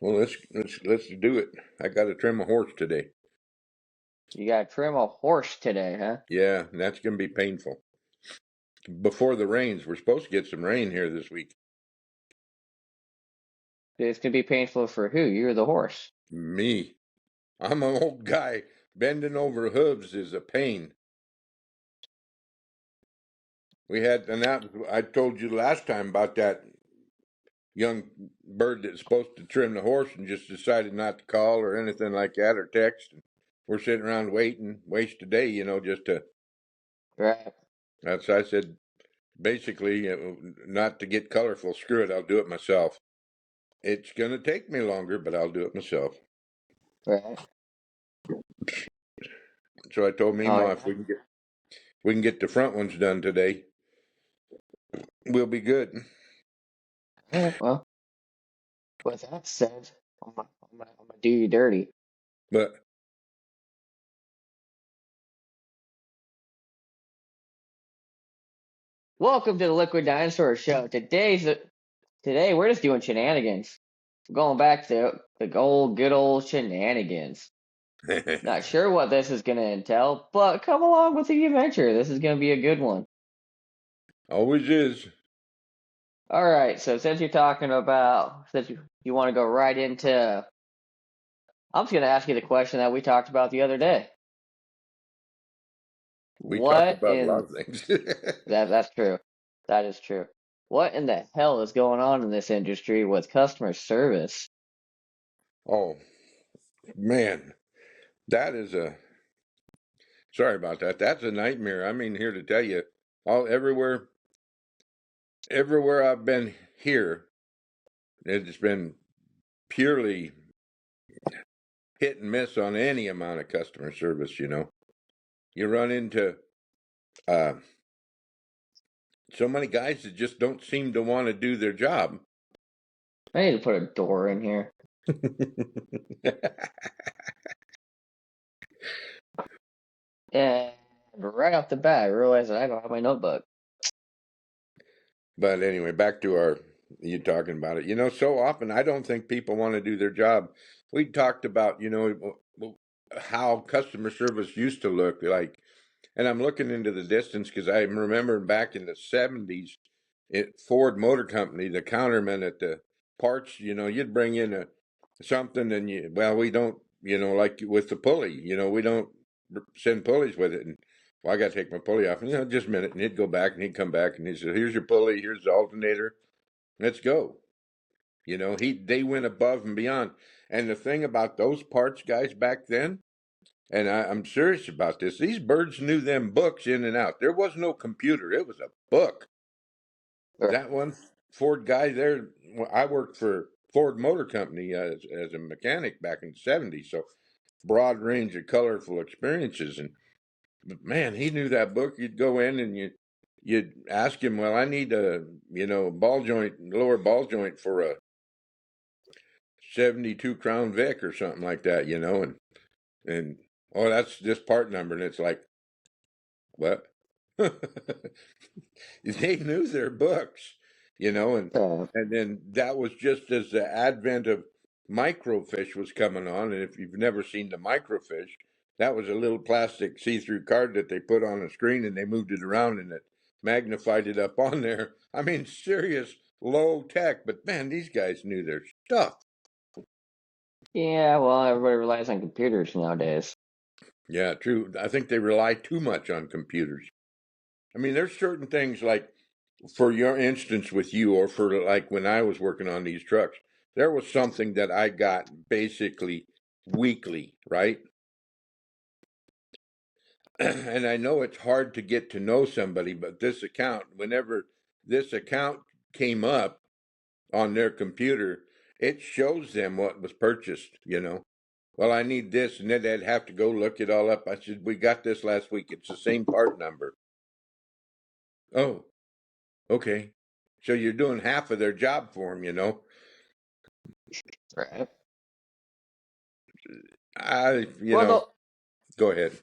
Well, let's do it. I got to trim a horse today. You got to trim a horse today, huh? Yeah, and that's gonna be painful. Before the rains, we're supposed to get some rain here this week. It's going to be painful for who? You or the horse? Me, I'm an old guy. Bending over hooves is a pain. We had, and that I told you last time about that young bird that's supposed to trim the horse and just decided not to call or anything like that or text. We're sitting around waiting, waste a day, just to. Right. That's I said. Basically, not to get colorful. Screw it. I'll do it myself. It's gonna take me longer, but I'll do it myself. Right. So I told Oh, Meemaw yeah. if we can get the front ones done today, we'll be good. All right. Well, with that said, I'm gonna do you dirty. But Welcome to the Liquid Dinosaur Show. Today we're just doing shenanigans. We're going back to the old good old shenanigans. Not sure what this is gonna entail, but come along with the adventure. This is gonna be a good one. always is. All right. So since you want to go right into, I'm just gonna ask you the question that we talked about the other day. We talk What about a lot in of things. that's true. That is true. What in the hell is going on in this industry with customer service? Oh man, that is a. Sorry about that. That's a nightmare. I mean, here to tell you, all everywhere I've been here, it's been purely hit and miss on any amount of customer service. You run into uh, so many guys that just don't seem to want to do their job. I need to put a door in here. And right off the bat, I realized that I don't have my notebook. But anyway, back to you talking about it. So often I don't think people want to do their job. We talked about, how customer service used to look like. And I'm looking into the distance because I'm remembering back in the 70s at Ford Motor Company, the counterman at the parts, you'd bring in something and we don't, like with the pulley, we don't send pulleys with it. And well, I got to take my pulley off. And, just a minute. And he'd go back and he'd come back and he said, here's your pulley. Here's the alternator. Let's go. They went above and beyond. And the thing about those parts guys back then, and I'm serious about this, these birds knew them books in and out. There was no computer. It was a book. That one Ford guy there, I worked for Ford Motor Company as a mechanic back in the 70s. So broad range of colorful experiences. But man, he knew that book. You'd go in and you'd ask him, well, I need a, lower ball joint for a 72 Crown Vic or something like that, and oh, that's this part number. And it's like, what? They knew their books, and then that was just as the advent of microfiche was coming on. And if you've never seen the microfiche, that was a little plastic see-through card that they put on a screen and they moved it around and it magnified it up on there. I mean, serious low tech, but man, these guys knew their stuff. Yeah, well, everybody relies on computers nowadays. Yeah, true. I think they rely too much on computers. I mean, there's certain things like, for your instance with you, or for like when I was working on these trucks, there was something that I got basically weekly, right? And I know it's hard to get to know somebody, but whenever this account came up on their computer, it shows them what was purchased. Well, I need this, and then they'd have to go look it all up. I said, we got this last week. It's the same part number. Oh, okay. So you're doing half of their job for them. Right. I, you Well, know, go ahead.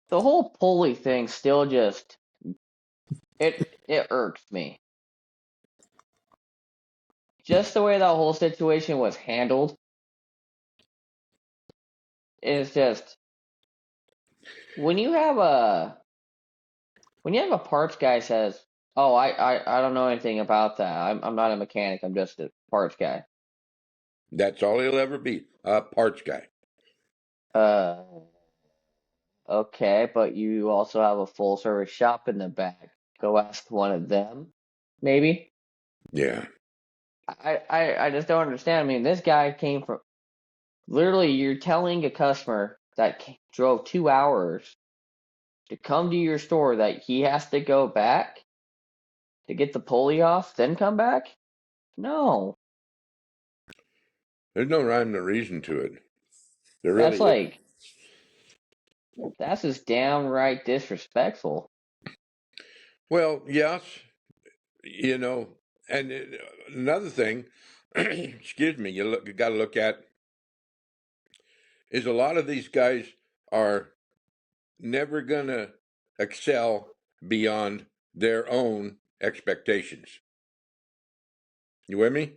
the whole pulley thing still it irks me. just the way that whole situation was handled is just when you have a parts guy says, "Oh, I don't know anything about that. I'm not a mechanic. I'm just a parts guy." That's all he'll ever be, a parts guy. Uh, okay, but you also have a full service shop in the back. Go ask one of them, maybe. Yeah. I just don't understand. I mean, this guy came from literally. You're telling a customer that drove 2 hours to come to your store that he has to go back to get the pulley off, then come back? No, There's no rhyme or reason to it. There that's really isn't. like that's just downright disrespectful. Well, yes, you know, and another thing, excuse me, you got to look at is a lot of these guys are never going to excel beyond their own expectations. You with me?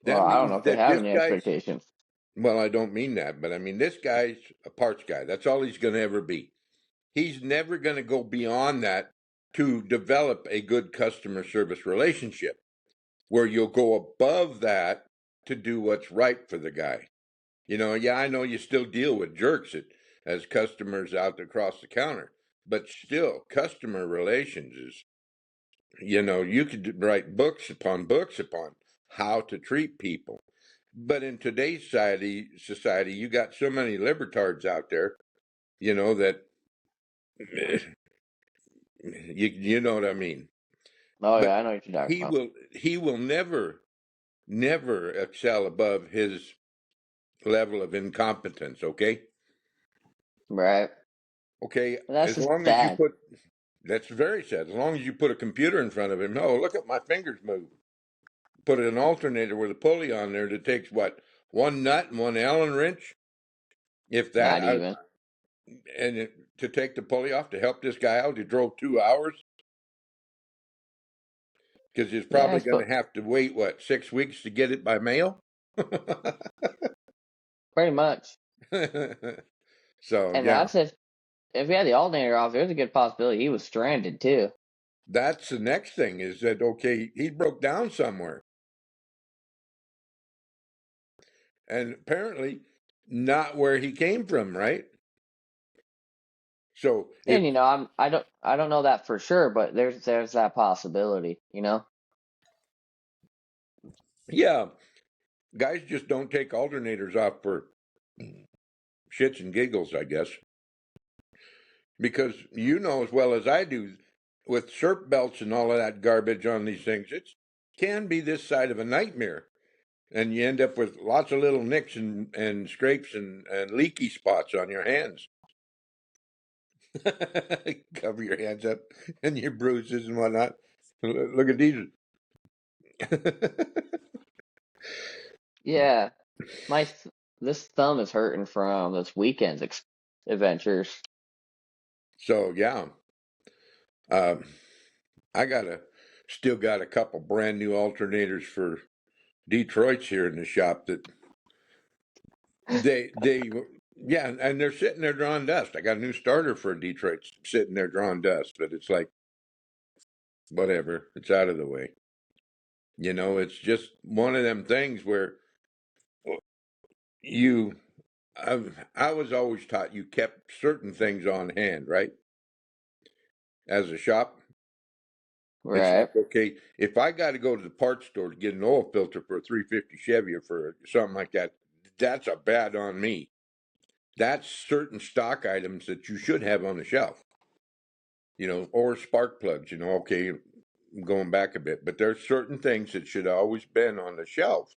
Well, That I don't know means if they that have this any guy's, expectations. well, I don't mean that, but I mean, this guy's a parts guy. That's all he's going to ever be. He's never going to go beyond that to develop a good customer service relationship where you'll go above that to do what's right for the guy. Yeah, I know you still deal with jerks as customers out across the counter, but still, customer relations is, you could write books upon how to treat people. But in today's society, you got so many libertards out there, that you know what I mean. Oh But yeah, I know what you're talking about. he will never excel above his level of incompetence. Right. Okay, But that's as just long as you sad. put that's very sad. As long as you put a computer in front of him, oh, look at my fingers move. Put an alternator with a pulley on there that takes what, one nut and one Allen wrench, if that. Not even. To take the pulley off to help this guy out, he drove 2 hours because he's probably Yes, going to but have to wait 6 weeks to get it by mail. pretty much. So And yeah, that's if he had the alternator off, there's a good possibility he was stranded too. that's the next thing is that okay, he broke down somewhere, and apparently not where he came from, right? So if And I don't know that for sure, but there's that possibility, you know? yeah, guys just don't take alternators off for shits and giggles, I guess, because you know as well as I do, with SERP belts and all of that garbage on these things, it can be this side of a nightmare, and you end up with lots of little nicks and scrapes and leaky spots on your hands. Cover your hands up and your bruises and whatnot. Look at these. Yeah. This thumb is hurting from this weekend's adventures. So yeah, um, I still got a couple brand new alternators for Detroit's here in the shop that they yeah, and they're sitting there drawing dust. I got a new starter for Detroit sitting there drawing dust, but it's like whatever, it's out of the way. It's just one of them things where you I was always taught you kept certain things on hand, right? As a shop, it's Right. like okay, if I got to go to the parts store to get an oil filter for a 350 Chevy or for something like that, that's a bad on me. That's certain stock items that you should have on the shelf, or spark plugs, okay, I'm going back a bit, but there's certain things that should always been on the shelf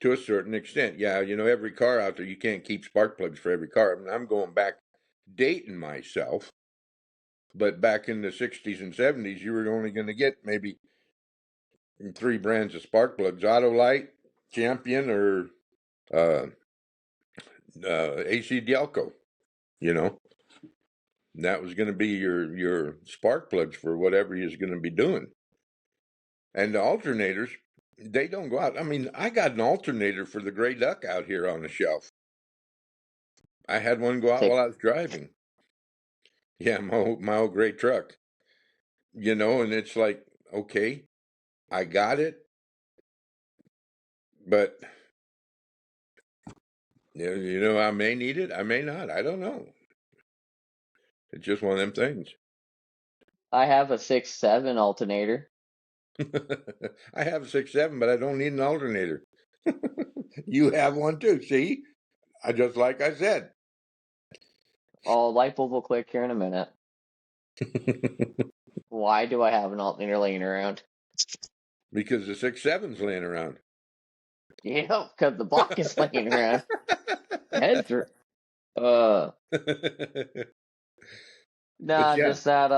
to a certain extent. Yeah, every car out there, you can't keep spark plugs for every car. I mean, I'm going back dating myself, but back in the 60s and 70s, you were only going to get maybe three brands of spark plugs: Autolite, Champion, or uh, AC Delco. You know, that was going to be your spark plugs for whatever you're going to be doing. And the alternators, They don't go out. I mean, I got an alternator for the gray duck out here on the shelf. I had one go out while Take I was driving. Yeah, my old gray truck. And it's like, okay, I got it, but I may need it, I may not. I don't know. It's just one of them things. I have a 6.7 alternator. I have a 6.7, but I don't need an alternator. You have one too. See, just like I said. Oh, light bulb will click here in a minute. Why do I have an alternator laying around? Because the 6.7's laying around. Yeah, because the block is laying around. Head through. Uh, But nah, yeah, just that.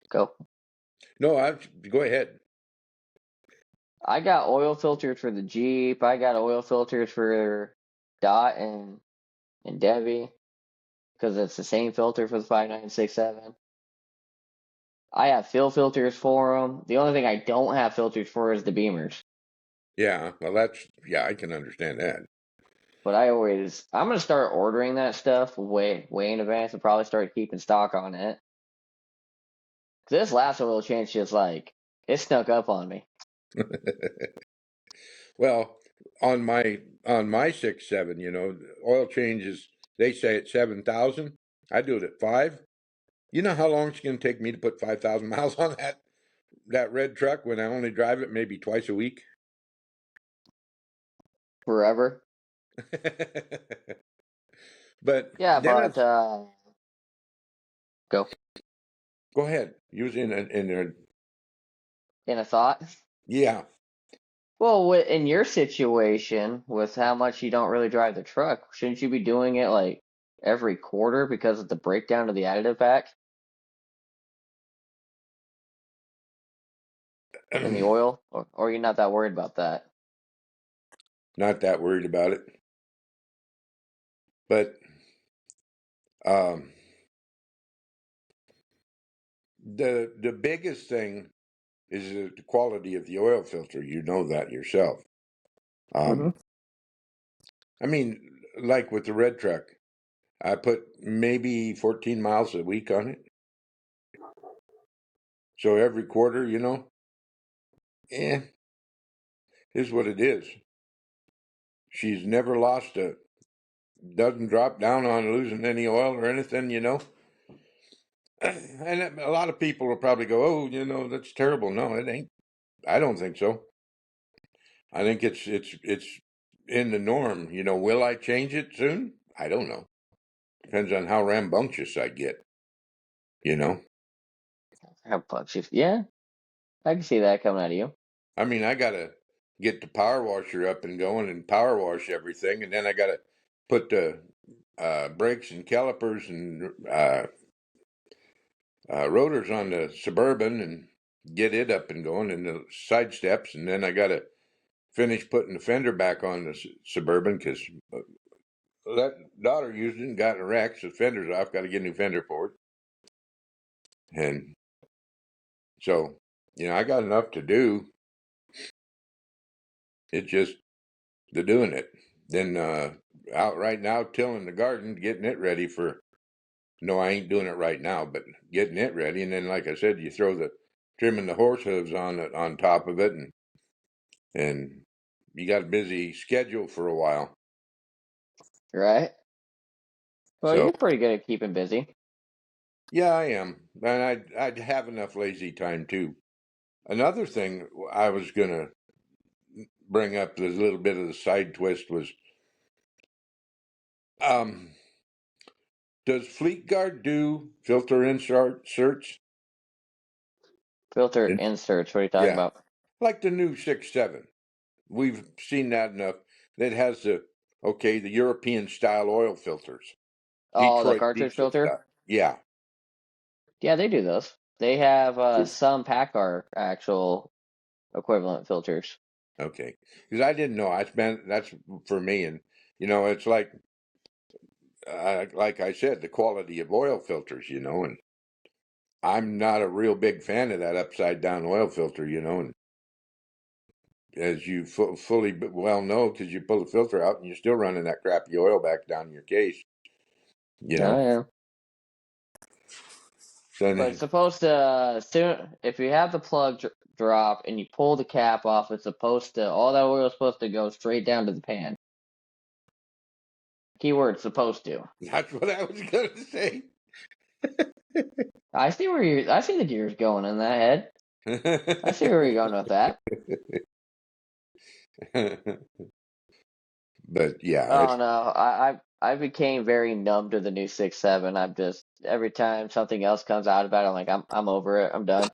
Go. no, go ahead. I got oil filters for the Jeep. I got oil filters for Dot and Debbie because it's the same filter for the 5967. I have fill filters for them. The only thing I don't have filters for is the Beamers. Yeah, well, I can understand that. But I'm gonna start ordering that stuff way in advance and probably start keeping stock on it. 'Cause this last oil change just like it snuck up on me. Well, on my 6.7, oil changes. They say it's 7,000. I do it at 5. You know how long it's going to take me to put 5,000 miles on that red truck when I only drive it maybe twice a week? Forever. But Yeah, then but go go ahead. Use in a in a thought. yeah. Well, in your situation, with how much you don't really drive the truck, shouldn't you be doing it like every quarter because of the breakdown of the additive pack in the oil? Or you're not that worried about that? Not that worried about it. But um, the biggest thing is the quality of the oil filter. You know that yourself. Mm-hmm. Um, I mean, like with the red truck, I put maybe 14 miles a week on it. So every quarter, eh, is what it is. She's never doesn't drop down on losing any oil or anything. And a lot of people will probably go, oh, that's terrible. No, it ain't. I don't think so. I think it's in the norm. Will I change it soon? I don't know. Depends on how rambunctious I get, you know. Have punch if yeah, I can see that coming out of you. I mean, I gotta get the power washer up and going and power wash everything, and then I gotta put the brakes and calipers and rotors on the Suburban and get it up and going, and the side steps, and then I gotta finish putting the fender back on the Suburban because that daughter used it and got in a wreck, so the fender's off. Got to get a new fender for it, and so I got enough to do. It's just the doing it. Then out right now tilling the garden, getting it ready for. No, I ain't doing it right now, but getting it ready, and then like I said, you throw the trimming the horse hooves on it on top of it, and you got a busy schedule for a while. Right? Well, So you're pretty good at keeping busy. yeah, I am, and I'd have enough lazy time too. Another thing I was gonna bring up, this little bit of the side twist was, um, does Fleet Guard do filter inserts? Filter And inserts. What are you talking yeah, about? like the new 6.7. We've seen that enough. That has the European style oil filters, Oh, the Detroit cartridge diesel filter. style. Yeah. Yeah, they do those. They have So some PACCAR actual equivalent filters. okay, because I didn't know. That's for me, and it's like I said, the quality of oil filters, and I'm not a real big fan of that upside down oil filter, and as you fully well know, because you pull the filter out and you're still running that crappy oil back down your case. You Oh know, yeah. But it's then supposed to soon if you have the plug drop and you pull the cap off, it's supposed to all that oil is supposed to go straight down to the pan. Keyword supposed to. that's what I was gonna say. I see the gears going in that head. I see where you're going with that. But yeah, Oh no, I became very numb to the new 6.7. I'm just every time something else comes out about it, I'm like I'm over it. I'm done.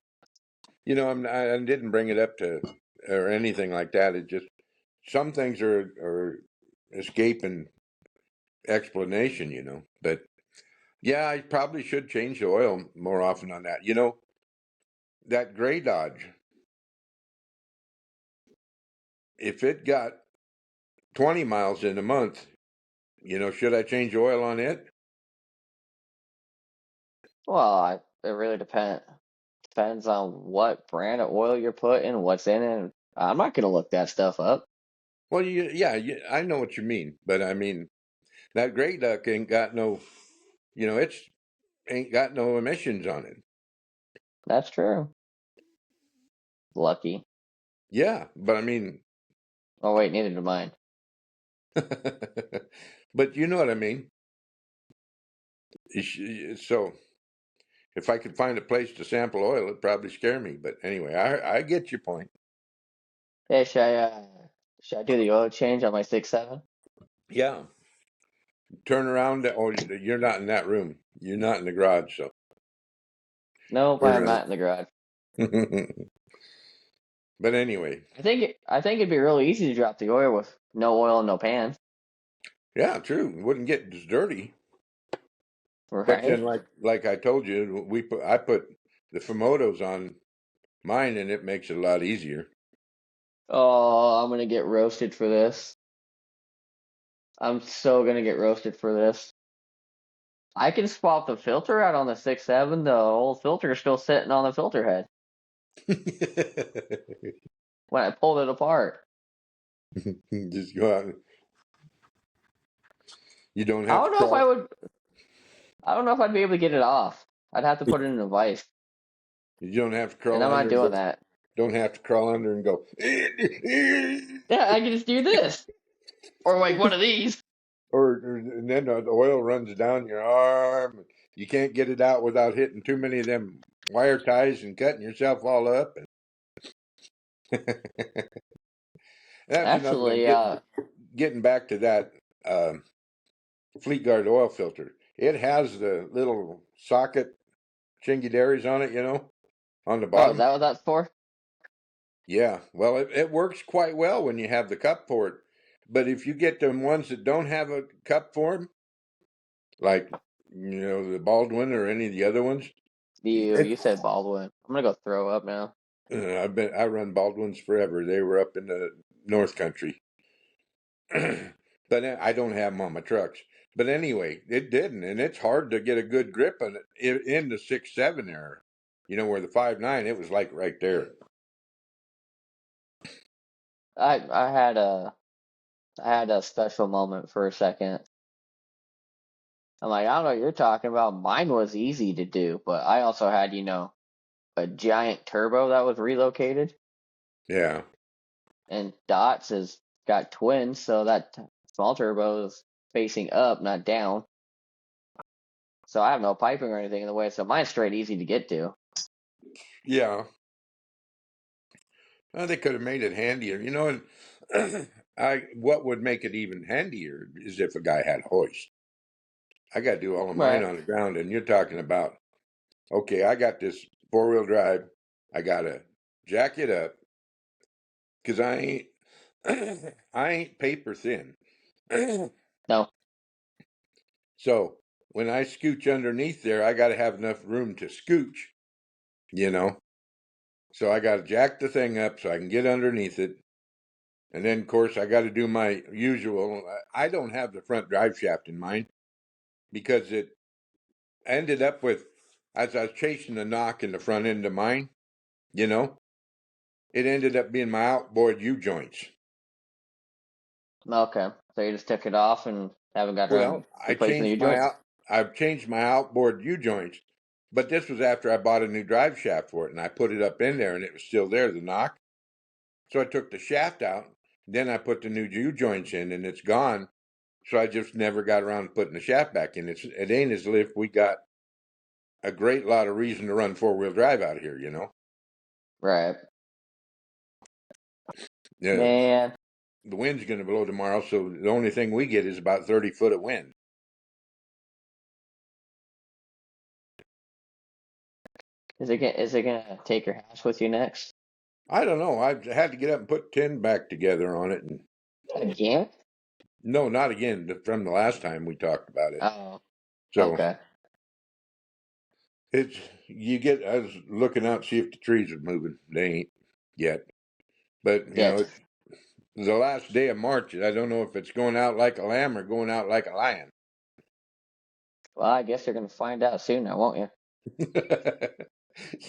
I didn't bring it up to or anything like that. It just some things are escaping explanation. But yeah, I probably should change the oil more often on that. That gray Dodge, if it got 20 miles in a month, should I change the oil on it? Well, it really depends on what brand of oil you're putting, what's in it. I'm not gonna look that stuff up. Well, yeah, I know what you mean, but I mean that gray duck ain't got no, it's ain't got no emissions on it. That's true. Lucky. Yeah, but I mean, Oh wait, neither do mine. but you know what I mean. So if I could find a place to sample oil, it'd probably scare me. But anyway, I get your point. Hey, should I do the oil change on my 6.7? Yeah, turn around. Oh, you're not in that room. You're not in the garage, so Nope, I'm we're. not in the garage. But anyway, I think it'd be really easy to drop the oil with no oil and no pan, yeah, true. It wouldn't get as dirty. But then, right? like I told you, I put the Fumotos on mine, and it makes it a lot easier. Oh, I'm gonna get roasted for this. I'm so gonna get roasted for this. I can swap the filter out on the 6.7. The old filter is still sitting on the filter head when I pulled it apart. Just go out. You don't I have to don't know if I crawl. would. I don't know if I'd be able to get it off. I'd have to put it in a vise, You don't have to and crawl I'm not under and doing go. that. Don't have to crawl under and go. Yeah, I can just do this or like one of these. And then the oil runs down your arm. You can't get it out without hitting too many of them wire ties and cutting yourself all up. That's another thing. Actually, Getting back to that Fleet Guard oil filter. It has the little socket chingy on it, on the oh, is bottom. that what that's for? Yeah, well, it works quite well when you have the cup for it. But if you get them ones that don't have a cup for them, like the Baldwin or any of the other ones, You said Baldwin. I'm gonna go throw up now. I run Baldwins forever. They were up in the North Country, but I don't have them on my trucks. But anyway, it didn't, and it's hard to get a good grip on it in the 6.7 era. Where the 5.9, it was like right there. I had a special moment for a second. I'm like, I don't know what you're talking about. Mine was easy to do, but I also had, a giant turbo that was relocated, Yeah, and Dots has got twins, so that small turbo is facing up, not down. So I have no piping or anything in the way, so mine's straight easy to get to. yeah. Well, they could have made it handier, and I what would make it even handier is if a guy had hoist. I got to do all of mine Right. on the ground, and you're talking about okay, I got this 4-wheel drive. I got to jack it up because I ain't I ain't paper thin. No. So when I scooch underneath there, I got to have enough room to scooch, you know. So I got to jack the thing up so I can get underneath it. And then, of course, I got to do my usual. I don't have the front drive shaft in mind because it ended up with, as I was chasing the knock in the front end of mine, you know, it ended up being my outboard U joints. Okay, so you just took it off and haven't got around Well, replacing the U joints. I've changed my outboard U joints, but this was after I bought a new drive shaft for it, and I put it up in there, and it was still there, the knock. So I took the shaft out, then I put the new U joints in, and it's gone. So I just never got around to putting the shaft back in. It ain't as if we got a great lot of reason to run 4-wheel drive out here, you know. Right, Yeah, man. the wind's going to blow tomorrow, so the only thing we get is about 30 foot of wind. Is it gonna take your house with you next? I don't know. I had to get up and put tin back together on it, and Again? no, not again. From the last time we talked about it. Oh, So okay. it's you get. I was looking out to see if the trees are moving. They ain't yet, but you know Yet. it's the last day of March. I don't know if it's going out like a lamb or going out like a lion. Well, I guess you're gonna find out soon now, won't you?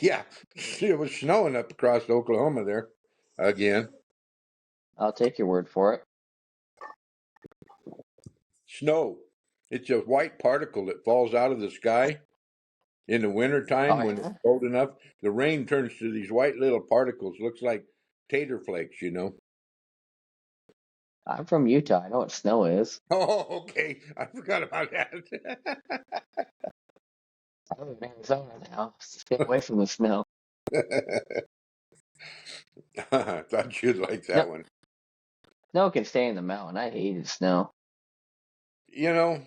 Yeah, it was snowing up across Oklahoma there again. I'll take your word for it. Snow. It's a white particle that falls out of the sky in the Oh wintertime when it's yeah? cold enough. The rain turns to these white little particles. Looks like tater flakes, you know. I'm from Utah. I know what snow is. Oh, okay. I forgot about that. I live in Arizona now. Stay away from the snow. I thought you'd like No, that one. snow can stay in the mountain. I hated snow. You know,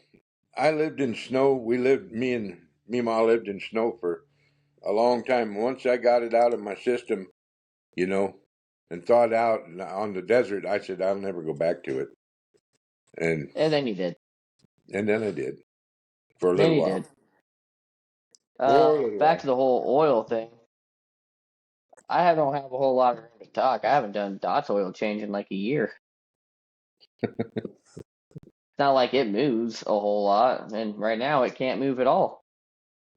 I lived in snow. Me and Ma lived in snow for a long time. Once I got it out of my system, you know, and thawed out on the desert, I said I'll never go back to it. And And then you did. and then I did for a Then little you while. did. For a little Back to while. the whole oil thing. Don't have a whole lot of room to talk. I haven't done Dot's oil change in like a year. It's not like it moves a whole lot, and right now it can't move at all.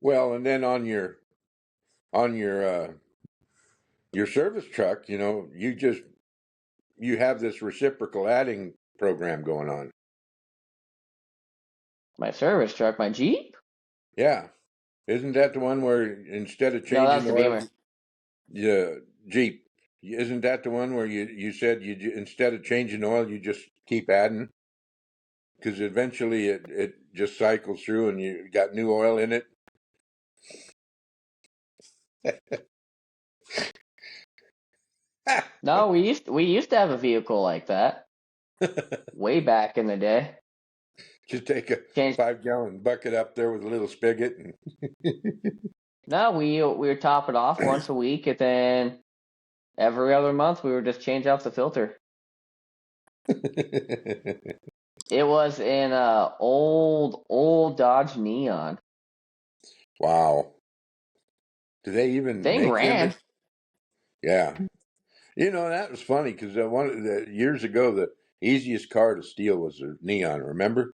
Well, and then on your service truck, you know, you have this reciprocal adding program going on. My service truck, my Jeep? Yeah. Isn't that the one where instead of No, that's changing the oil, Beamer. yeah, Jeep. Isn't that the one where you said instead of changing oil, you just keep adding? Because eventually it just cycles through and you got new oil in it. No, we used to have a vehicle like that way back in the day. Just take a Changed. 5-gallon bucket up there with a little spigot and No, we would top it off once a week, and then every other month we would just change out the filter. It was in a old Dodge Neon. Wow. Do they even Thing make them? ran. Yeah. You know, that was funny because one of the years ago, the easiest car to steal was a Neon. Remember?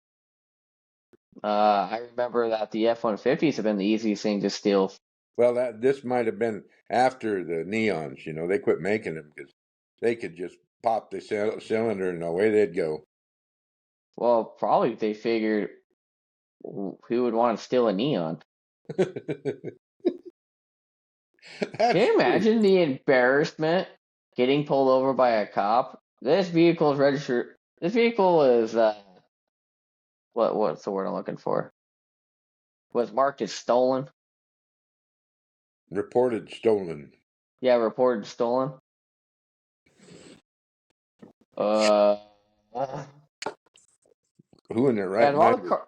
I remember that the F-150s have been the easiest thing to steal. Well, that this might have been after the Neons. You know, they quit making them because they could just pop the cylinder and away they'd go. Well, probably they figured who would want to steal a Neon. Can That's you true. imagine the embarrassment getting pulled over by a cop? This vehicle is registered. This vehicle is what's the word I'm looking for? Was marked as stolen. Reported stolen. Yeah, reported stolen. Uh, out Who in their right of all the mind? car,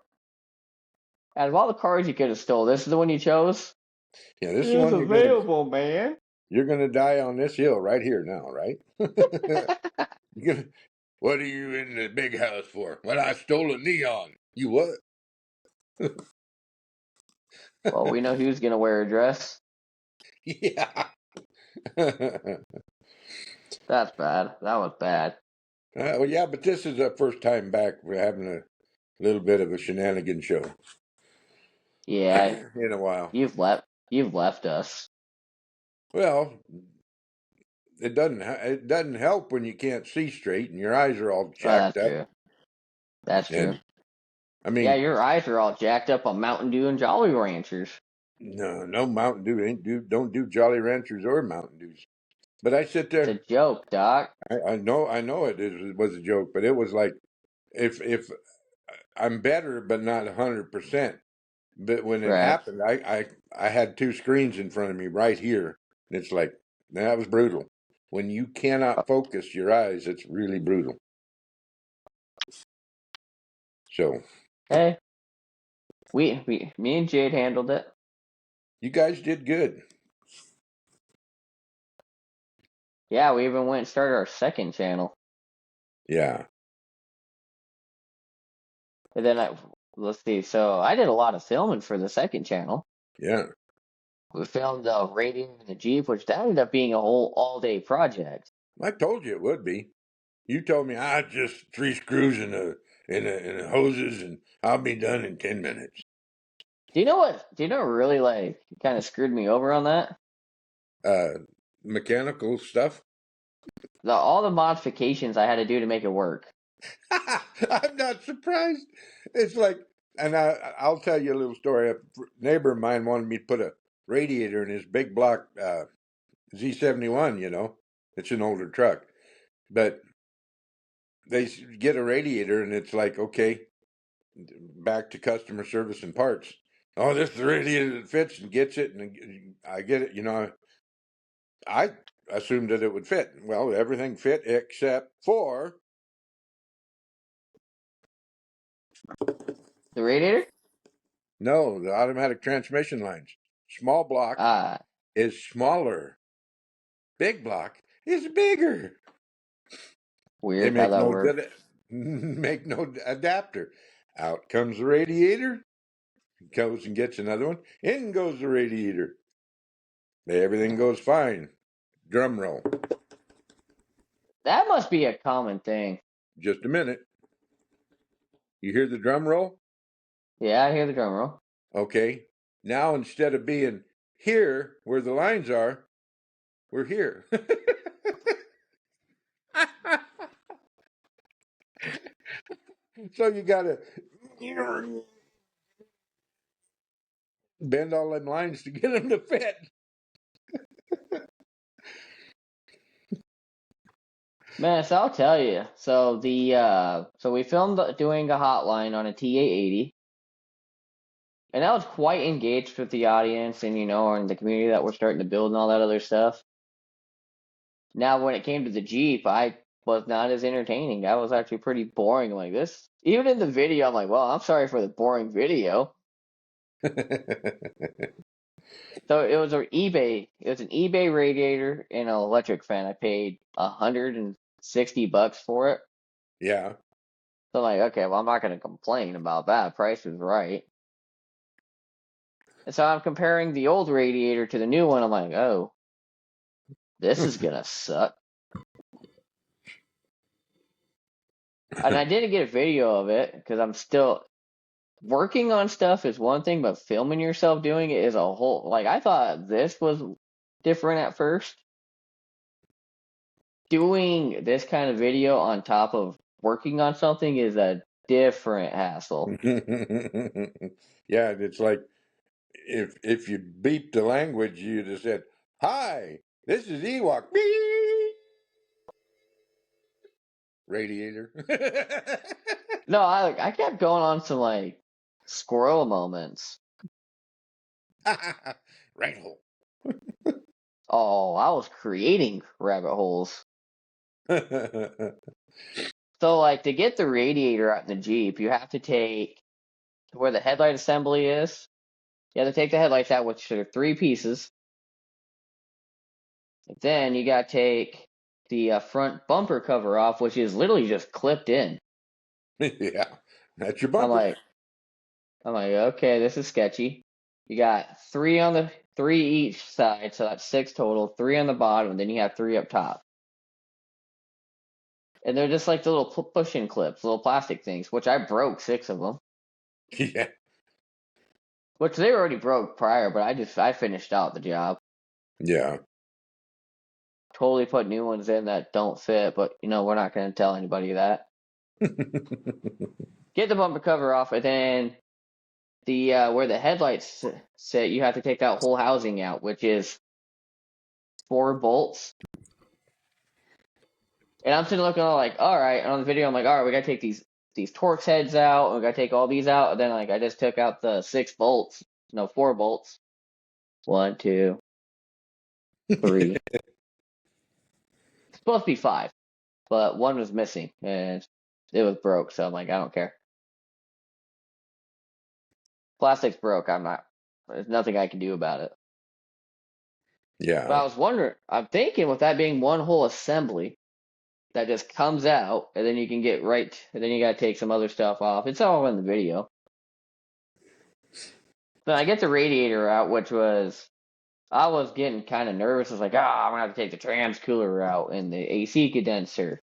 out of all the cars you could have stole, this is the one you chose. Yeah, this is It the is one available, man. you're gonna die on this hill right here now, right? You're gonna, what are you in the big house for? Well, I stole a Neon. You what? Well, we know who's gonna wear a dress. Yeah. That's bad. That was bad. Well, yeah, but this is the first time back we're having a little bit of a shenanigan show Yeah, in a while. you've left. You've left us. Well, it doesn't help when you can't see straight and your eyes are all Oh, jacked that's up. true. That's true. And I Yeah, mean, your eyes are all jacked up on Mountain Dew and Jolly Ranchers. no Mountain Dew don't do Jolly Ranchers or Mountain Dews. But I sit It's a there. joke, Doc. I know it was a joke, but it was like if I'm better, but not 100%. But when it Right. happened, I had two screens in front of me right here, and it's like that was brutal. When you cannot focus your eyes, it's really brutal. So Hey, me and Jade handled it. you guys did good. Yeah, we even went and started our second channel. Yeah, And then let's see. So I did a lot of filming for the second channel. yeah. We filmed the radio and the Jeep, which that ended up being a whole all-day project. I told you it would be. You told me I just three screws in the hoses, and I'll be done in 10 minutes. Do you know what? Do you know what really like kind of screwed me over on that? Uh, Mechanical stuff. All the modifications I had to do to make it work. I'm not surprised. It's like, and I'll tell you a little story. A neighbor of mine wanted me to put a radiator in his big block Z71. It's an older truck, but get a radiator, and it's like, okay, back to customer service and parts. Oh, this is the radiator that fits and gets it, and I get it. I assumed that it would fit. Well, everything fit except for The radiator? no, the automatic transmission lines. Small block Ah, is smaller. Big block is bigger. They weird how make that no works. make no adapter. Out comes the radiator. Goes and gets another one. In goes the radiator. Everything goes fine. Drum roll. That must be a common thing. Just a minute. You hear the drum roll? Yeah, I hear the drum roll. Okay. Now instead of being here where the lines are, we're here. So you gotta bend all them lines to get them to fit. Man, so I'll tell you. So we filmed doing a hotline on a TA80, and I was quite engaged with the audience and and the community that we're starting to build and all that other stuff. Now, when it came to the Jeep, I was not as entertaining. I was actually pretty boring like this. Even in the video, I'm like, well, I'm sorry for the boring video. So it was an eBay radiator and an electric fan. I paid $160 for it. Yeah. So I'm like, okay, well, I'm not gonna complain about that. Price was right. And so I'm comparing the old radiator to the new one. I'm like, oh, this is gonna suck. And I didn't get a video of it because I'm still working on stuff is one thing, but filming yourself doing it is a whole. Like I thought this was different at first. Doing this kind of video on top of working on something is a different hassle. Yeah, it's like if you beeped the language, you'd have said, "Hi, this is Ewok." Beep. Radiator. No, I kept going on some like squirrel moments. Right hole. Oh, I was creating rabbit holes. So like to get the radiator out in the Jeep, you have to take where the headlight assembly is. You have to take the headlights out, which are three pieces. Then you got to take the front bumper cover off, which is literally just clipped in. Yeah, that's your I'm bumper. like, I'm like, okay, this is sketchy. You got three each side, so that's six total. Three on the bottom, and then you have three up top. And they're just like the little push-in clips, little plastic things, which I broke six of them. Yeah, Which they already broke prior, but I finished out the job. yeah. totally put new ones in that don't fit, but we're not going to tell anybody that. Get the bumper cover off, and then the where the headlights sit, you have to take that whole housing out, which is 4 bolts. And I'm sitting looking like, all right. And on the video, I'm like, all right, we gotta take these Torx heads out, and we gotta take all these out. And then like I just took out the 6 bolts, no 4 bolts. 1, 2, 3. It's supposed to be 5, but one was missing and it was broke. So I'm like, I don't care. Plastic's broke. There's nothing I can do about it. But Yeah. I was wondering, I'm thinking with that being one whole assembly that just comes out, and then you can get right, and then you gotta take some other stuff off. It's all in the video. Then I get the radiator out, I was getting kind of nervous. I was like, I'm gonna have to take the trans cooler out and the AC condenser.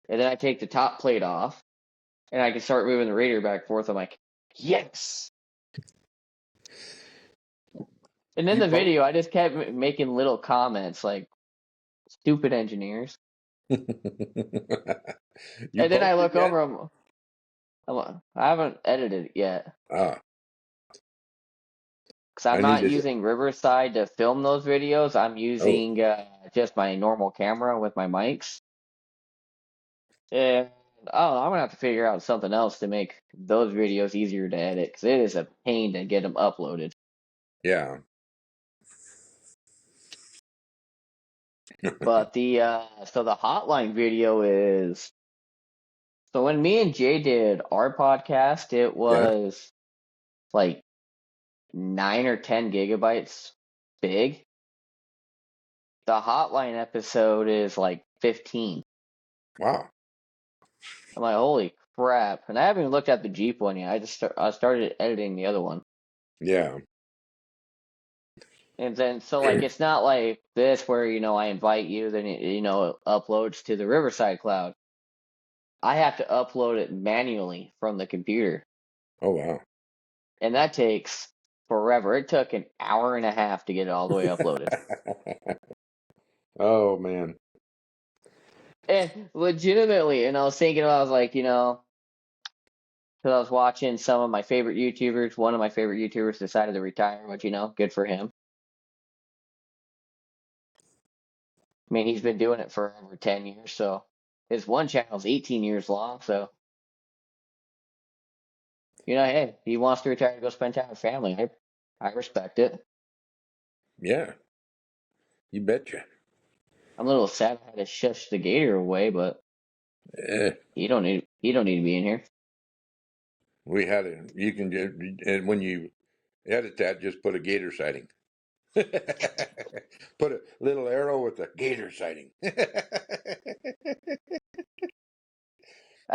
And then I take the top plate off, and I can start moving the radiator back and forth. I'm like, yes. And in You the post. video, I just kept making little comments like, stupid engineers. You And then I posted look yet? over, I haven't edited it yet. Ah, Because I'm I need not to. using Riverside to film those videos. I'm Oh, using just my normal camera with my mics. And I'm gonna have to figure out something else to make those videos easier to edit because it is a pain to get them uploaded. yeah. But the hotline video is so when me and Jay did our podcast, it Yeah. was like 9 or 10 gigabytes big. The hotline episode is like 15. Wow. I'm like, holy crap! And I haven't even looked at the Jeep one yet. I started editing the other one. Yeah. And then, so like, it's not like this where, I invite you, then, it uploads to the Riverside cloud. I have to upload it manually from the computer. Oh, wow. And that takes forever. It took an hour and a half to get it all the way uploaded. Oh, man. And legitimately, and I was thinking, I was like, because I was watching some of my favorite YouTubers. One of my favorite YouTubers decided to retire, which, good for him. I mean, he's been doing it for over 10 years, so his one channel's 18 years long, so hey, he wants to retire to go spend time with family. I respect it. Yeah. You betcha. I'm a little sad I had to shush the gator away, but Eh, he don't need to be in here. we had a, you can just, and when you edit that, just put a gator sighting. Put a little arrow with a gator sighting. I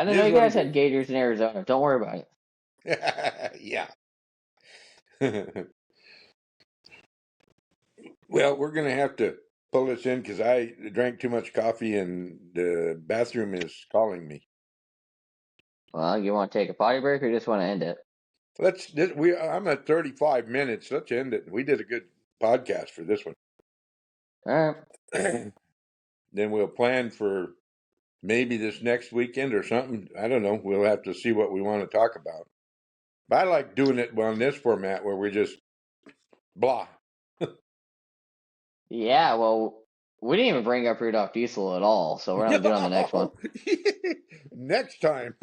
didn't know Is you what guys it had is. gators in Arizona. Don't worry about it. Yeah. Well, we're going to have to pull this in because I drank too much coffee and the bathroom is calling me. Well, you want to take a potty break or just want to end it? I'm at 35 minutes. Let's end it. We did a good podcast for this one. All right. Then we'll plan for maybe this next weekend or something. I don't know. We'll have to see what we want to talk about. But I like doing it on this format where we just blah. Yeah, well, we didn't even bring up Rudolph Diesel at all, so we're not doing it on the next one. No. Next time.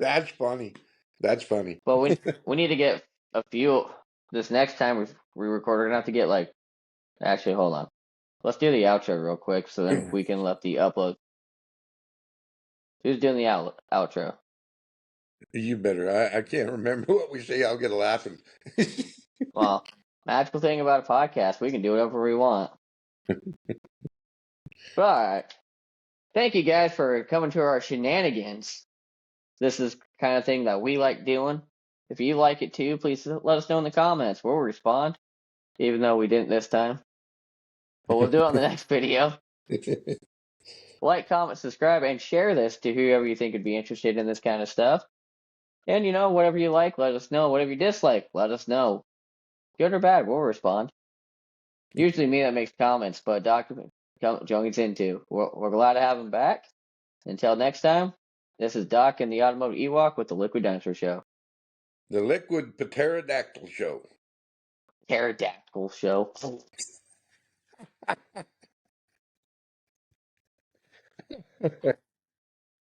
That's funny. That's funny. But we need to get a few. This next time we record, we're gonna have to get like. Actually, hold on. Let's do the outro real quick, so then we can let the upload. Who's doing the outro? You better. I can't remember what we say. I'll get a laughing. Well, magical thing about a podcast, we can do whatever we want. But all right. Thank you guys for coming to our shenanigans. This is the kind of thing that we like doing. If you like it too, please let us know in the comments. We'll respond, even though we didn't this time. But we'll do it on the next video. Like, comment, subscribe, and share this to whoever you think would be interested in this kind of stuff. And whatever you like, let us know. Whatever you dislike, let us know. Good or bad, we'll respond. Usually me that makes comments, but Doc joins in too. We're glad to have him back. Until next time, this is Doc and the Automotive Ewok with the Liquid Dinosaur Show. The liquid pterodactyl show. Pterodactyl Show.